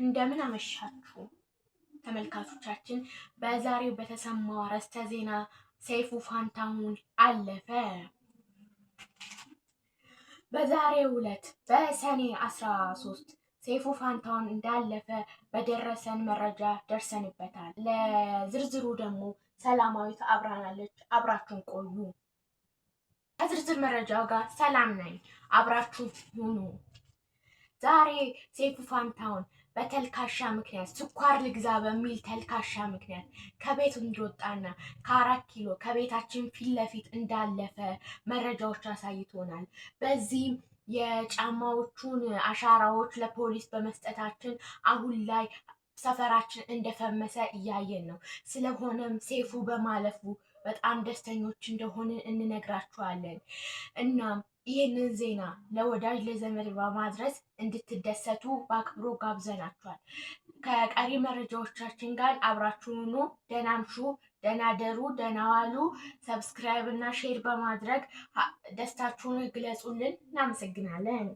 እንደምን አመሻችሁ ተመልካቾቻችን። በዛሬው በተሰማው አርዕስተ ዜና ሰይፉ ፋንታሁን አለፈ። በዛሬው ዕለት በሰኔ 13 ሰይፉ ፋንታሁን እንዳለፈ በደረሰን መረጃ ደርሰንበታል። ለዝርዝሩ ደግሞ ሰላማዊት አብራናለች። አብራችሁን ቆዩ። ከዝርዝር መረጃው ጋር ሰላም ነኝ። አብራችሁ ሁኑ። ዛሬ ሰይፉ ፋንታሁን በተልካሻ ምክንያት ስኳር ልግዛ በሚል ተልካሻ ምክንያት ከቤት እንደወጣና ከ4 ኪሎ ከቤታችን ፊት ለፊት እንዳለፈ መረጃዎች አሳይቶናል። በዚህም የጫማዎቹን አሻራዎች ለፖሊስ በመስጠታችን አሁን ላይ ሰፈራችን እንደፈመሰ እያየን ነው። ስለሆነም ሰይፉ በማለፉ በጣም ደስተኞች እንደሆነ እንነግራችኋለን። እናም ይህንን ዜና ለወዳጅ ለዘመድ በማድረስ እንድትደሰቱ በአክብሮ ጋብዘናችኋል። ከቀሪ መረጃዎቻችን ጋር አብራችሁኑ። ደህና አምሹ፣ ደህና ደሩ፣ ደህና ዋሉ። ሰብስክራይብ እና ሼር በማድረግ ደስታችሁን ግለጹልን። እናመሰግናለን።